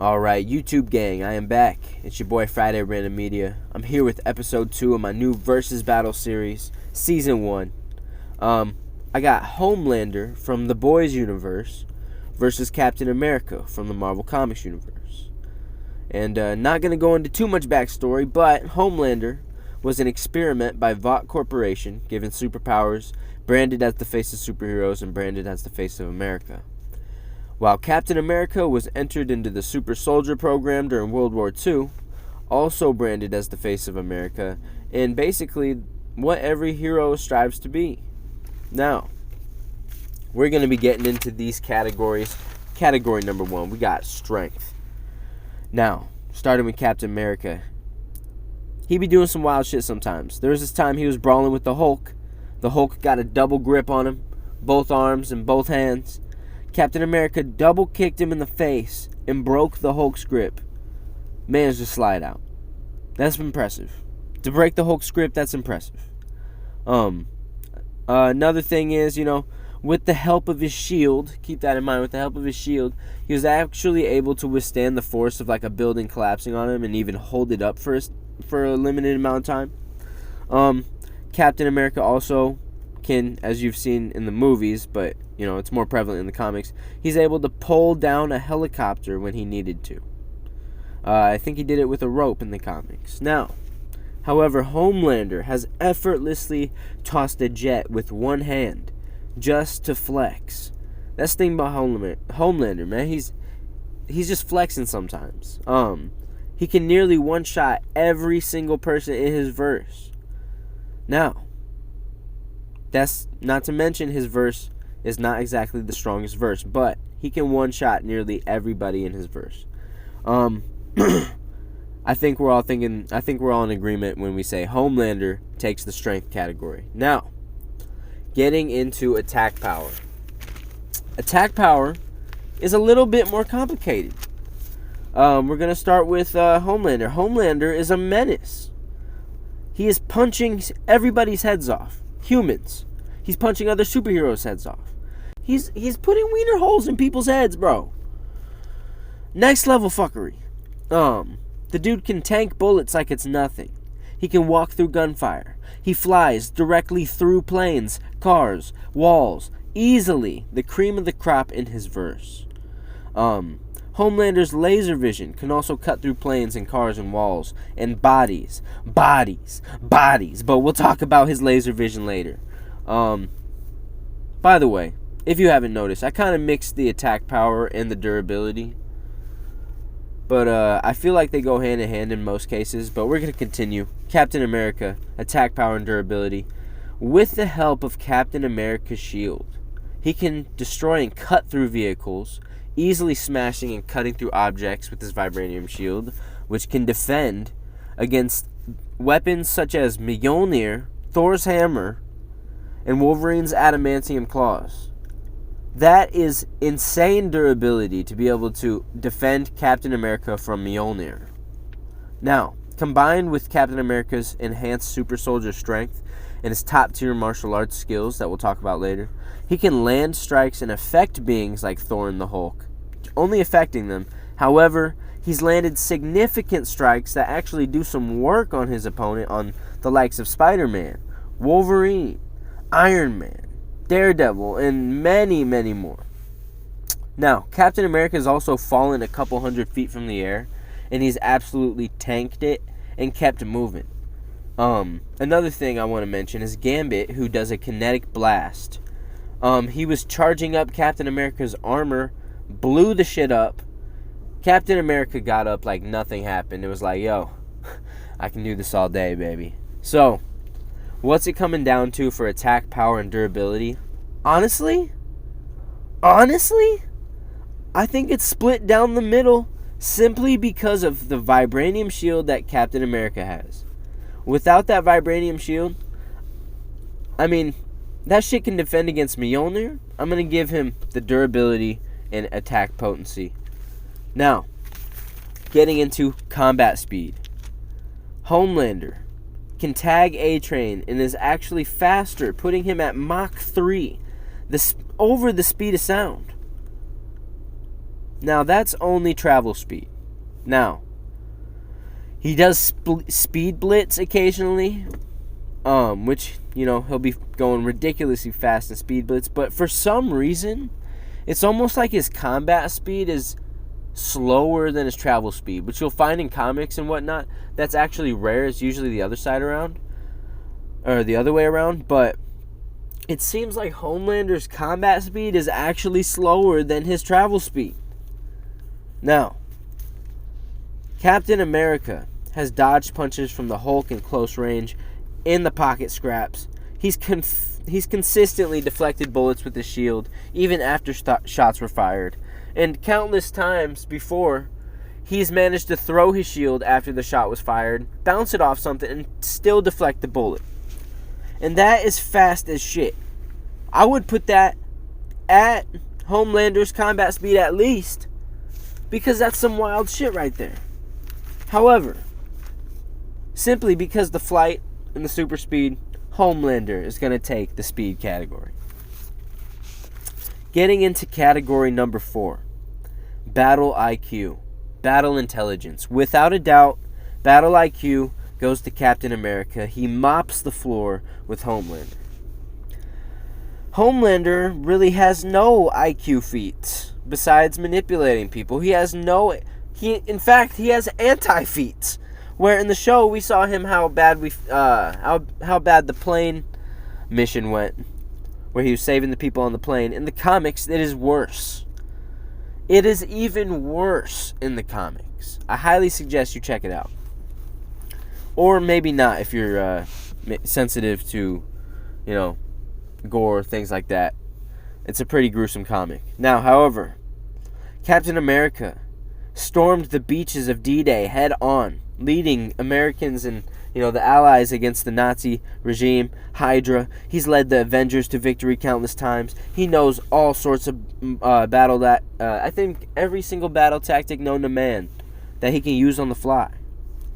Alright, YouTube gang, I am back. It's your boy Friday Random Media. I'm here with episode 2 of my new Versus Battle series, season 1. I got Homelander from the Boys universe versus Captain America from the Marvel Comics universe. And not going to go into too much backstory, but Homelander was an experiment by Vought Corporation, given superpowers, branded as the face of superheroes, and branded as the face of America. While Captain America was entered into the Super Soldier program during World War II, also branded as the face of America, and basically what every hero strives to be. Now, we're going to be getting into these categories. Category number 1, we got strength. Now, starting with Captain America, he be doing some wild shit sometimes. There was this time he was brawling with the Hulk. The Hulk got a double grip on him, both arms and both hands. Captain America double kicked him in the face and broke the Hulk's grip. Managed to slide out. That's impressive. To break the Hulk's grip, that's impressive. Another thing is, with the help of his shield, keep that in mind, with the help of his shield, he was actually able to withstand the force of like a building collapsing on him and even hold it up for a limited amount of time. Captain America also can, as you've seen in the movies, but it's more prevalent in the comics, he's able to pull down a helicopter when he needed to. I think he did it with a rope in the comics. Now, however, Homelander has effortlessly tossed a jet with one hand just to flex. That's the thing about Homelander, man. He's just flexing sometimes. He can nearly one-shot every single person in his verse. Now, that's not to mention his verse is not exactly the strongest verse, but he can one-shot nearly everybody in his verse. I think we're all in agreement when we say Homelander takes the strength category. Now, getting into attack power. Attack power is a little bit more complicated. We're going to start with Homelander. Homelander is a menace. He is punching everybody's heads off. Humans. He's punching other superheroes' heads off. He's putting wiener holes in people's heads, bro. Next level fuckery. The dude can tank bullets like it's nothing. He can walk through gunfire. He flies directly through planes, cars, walls, easily. The cream of the crop in his verse. Homelander's laser vision can also cut through planes and cars and walls and bodies. But we'll talk about his laser vision later. By the way, if you haven't noticed, I kind of mixed the attack power and the durability. But I feel like they go hand in hand in most cases. But we're going to continue. Captain America, attack power and durability. With the help of Captain America's shield, he can destroy and cut through vehicles, easily smashing and cutting through objects with his vibranium shield, which can defend against weapons such as Mjolnir, Thor's hammer, and Wolverine's adamantium claws. That is insane durability to be able to defend Captain America from Mjolnir. Now, combined with Captain America's enhanced super soldier strength and his top-tier martial arts skills that we'll talk about later, he can land strikes and affect beings like Thor and the Hulk, only affecting them. However, he's landed significant strikes that actually do some work on his opponent, on the likes of Spider-Man, Wolverine, Iron Man, Daredevil, and many, many more. Now, Captain America has also fallen a couple hundred feet from the air, and he's absolutely tanked it and kept moving. Another thing I want to mention is Gambit, who does a kinetic blast. He was charging up Captain America's armor, blew the shit up. Captain America got up like nothing happened. It was like, yo, I can do this all day, baby. So, what's it coming down to for attack power and durability? Honestly, I think it's split down the middle simply because of the vibranium shield that Captain America has. Without that vibranium shield, that shit can defend against Mjolnir. I'm going to give him the durability and attack potency. Now, getting into combat speed. Homelander can tag A-Train and is actually faster, putting him at Mach 3, over the speed of sound. Now, that's only travel speed. Now, he does speed blitz occasionally, which, he'll be going ridiculously fast in speed blitz. But for some reason, it's almost like his combat speed is slower than his travel speed, which you'll find in comics and whatnot. That's actually rare. It's usually the other side around, or the other way around. But it seems like Homelander's combat speed is actually slower than his travel speed. Now, Captain America has dodged punches from the Hulk in close range, in the pocket scraps. He's consistently deflected bullets with his shield, even after shots were fired. And countless times before, he's managed to throw his shield after the shot was fired, bounce it off something, and still deflect the bullet. And that is fast as shit. I would put that at Homelander's combat speed at least, because that's some wild shit right there. However, simply because the flight and the super speed, Homelander is going to take the speed category. Getting into category number 4, battle IQ, battle intelligence. Without a doubt, battle IQ goes to Captain America. He mops the floor with Homelander. Homelander really has no IQ feats besides manipulating people. In fact, he has anti-feats. Where in the show we saw him how bad the plane mission went, where he was saving the people on the plane. In the comics, it is worse. It is even worse in the comics. I highly suggest you check it out. Or maybe not if you're sensitive to, gore, things like that. It's a pretty gruesome comic. Now, however, Captain America stormed the beaches of D-Day head on, leading Americans and the Allies against the Nazi regime, Hydra. He's led the Avengers to victory countless times. He knows all sorts of I think every single battle tactic known to man that he can use on the fly.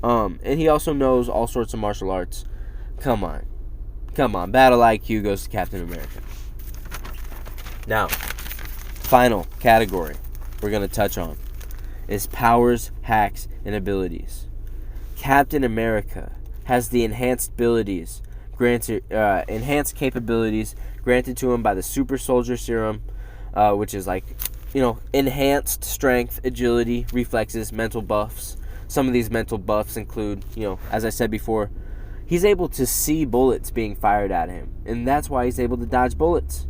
And he also knows all sorts of martial arts. Come on. Battle IQ goes to Captain America. Now, final category we're going to touch on is powers, hacks, and abilities. Captain America has the enhanced capabilities granted to him by the Super Soldier Serum, which is enhanced strength, agility, reflexes, mental buffs. Some of these mental buffs include, as I said before, he's able to see bullets being fired at him, and that's why he's able to dodge bullets.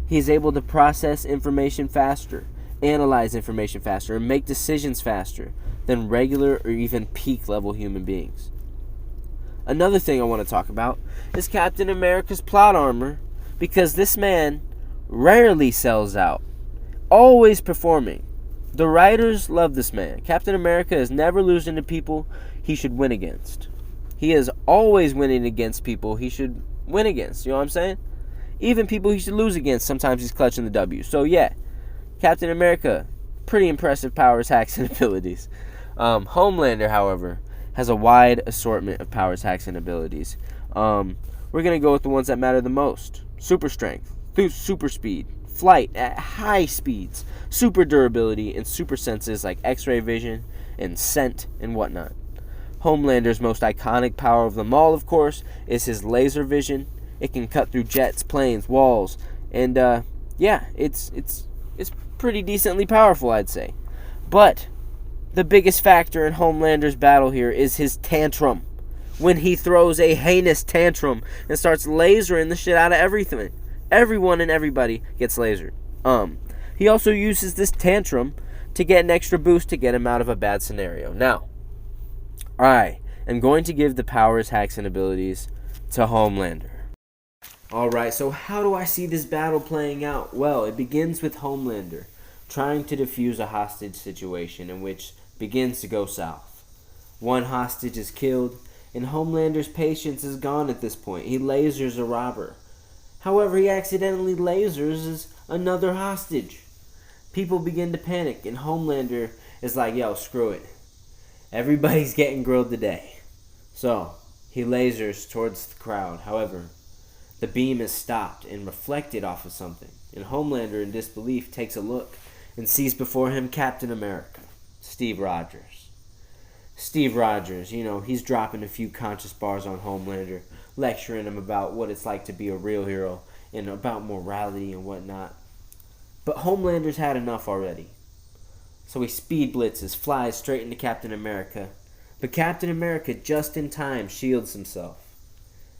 He's able to process information faster, analyze information faster, and make decisions faster than regular or even peak level human beings. Another thing I want to talk about is Captain America's plot armor, because this man rarely sells out, always performing. The writers love this man. Captain America is never losing to people he should win against. He is always winning against people he should win against. You know what I'm saying? Even people he should lose against, sometimes he's clutching the W. So yeah, Captain America, pretty impressive powers, hacks, and abilities. Homelander, however, has a wide assortment of powers, hacks, and abilities. We're going to go with the ones that matter the most. Super strength, super speed, flight at high speeds, super durability, and super senses like X-ray vision and scent and whatnot. Homelander's most iconic power of them all, of course, is his laser vision. It can cut through jets, planes, walls, and it's pretty decently powerful, I'd say. But the biggest factor in Homelander's battle here is his tantrum. When he throws a heinous tantrum and starts lasering the shit out of everything. Everyone and everybody gets lasered. He also uses this tantrum to get an extra boost to get him out of a bad scenario. Now, I am going to give the powers, hacks, and abilities to Homelander. Alright, so how do I see this battle playing out? Well, it begins with Homelander trying to defuse a hostage situation in which begins to go south. One hostage is killed, and Homelander's patience is gone at this point. He lasers a robber. However, he accidentally lasers another hostage. People begin to panic, and Homelander is like, yo, screw it. Everybody's getting grilled today. So, he lasers towards the crowd. However, the beam is stopped and reflected off of something. And Homelander, in disbelief, takes a look and sees before him Captain America, Steve Rogers. Steve Rogers, he's dropping a few conscious bars on Homelander, lecturing him about what it's like to be a real hero and about morality and whatnot. But Homelander's had enough already. So he speed blitzes, flies straight into Captain America. But Captain America, just in time, shields himself.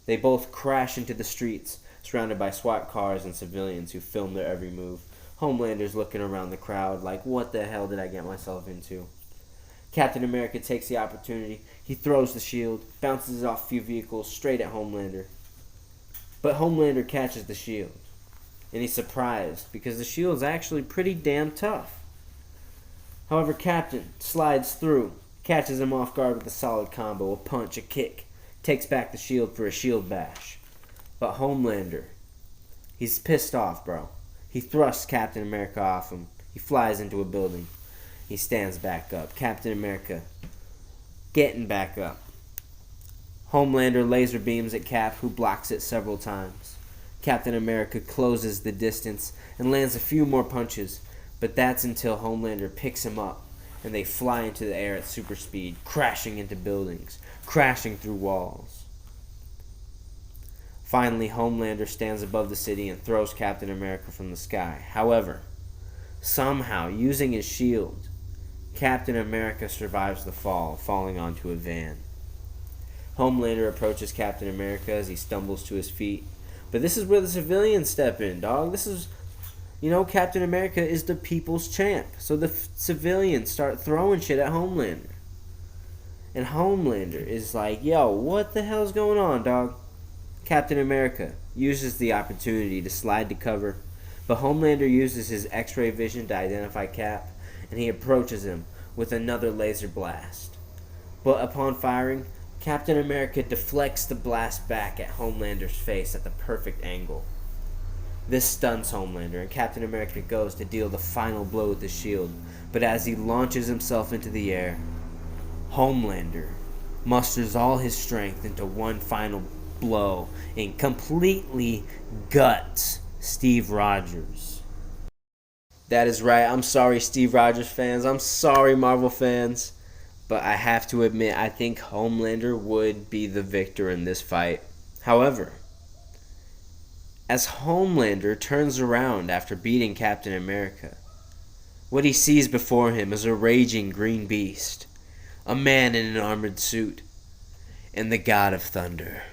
They both crash into the streets, surrounded by SWAT cars and civilians who film their every move. Homelander's looking around the crowd like, what the hell did I get myself into? Captain America takes the opportunity. He throws the shield, bounces it off a few vehicles straight at Homelander. But Homelander catches the shield. And he's surprised because the shield's actually pretty damn tough. However, Captain slides through, catches him off guard with a solid combo, a punch, a kick, takes back the shield for a shield bash. But Homelander, he's pissed off, bro. He thrusts Captain America off him. He flies into a building. He stands back up. Captain America getting back up. Homelander laser beams at Cap, who blocks it several times. Captain America closes the distance and lands a few more punches, but that's until Homelander picks him up and they fly into the air at super speed, crashing into buildings, crashing through walls. Finally, Homelander stands above the city and throws Captain America from the sky. However, somehow, using his shield, Captain America survives the fall, falling onto a van. Homelander approaches Captain America as he stumbles to his feet. But this is where the civilians step in, dog. This is, Captain America is the people's champ. So the civilians start throwing shit at Homelander. And Homelander is like, yo, what the hell's going on, dog? Captain America uses the opportunity to slide to cover. But Homelander uses his X-ray vision to identify Cap, and he approaches him with another laser blast. But upon firing, Captain America deflects the blast back at Homelander's face at the perfect angle. This stuns Homelander, and Captain America goes to deal the final blow with his shield. But as he launches himself into the air, Homelander musters all his strength into one final blow and completely guts Steve Rogers. That is right. I'm sorry, Steve Rogers fans. I'm sorry, Marvel fans. But I have to admit, I think Homelander would be the victor in this fight. However, as Homelander turns around after beating Captain America, what he sees before him is a raging green beast, a man in an armored suit, and the God of Thunder.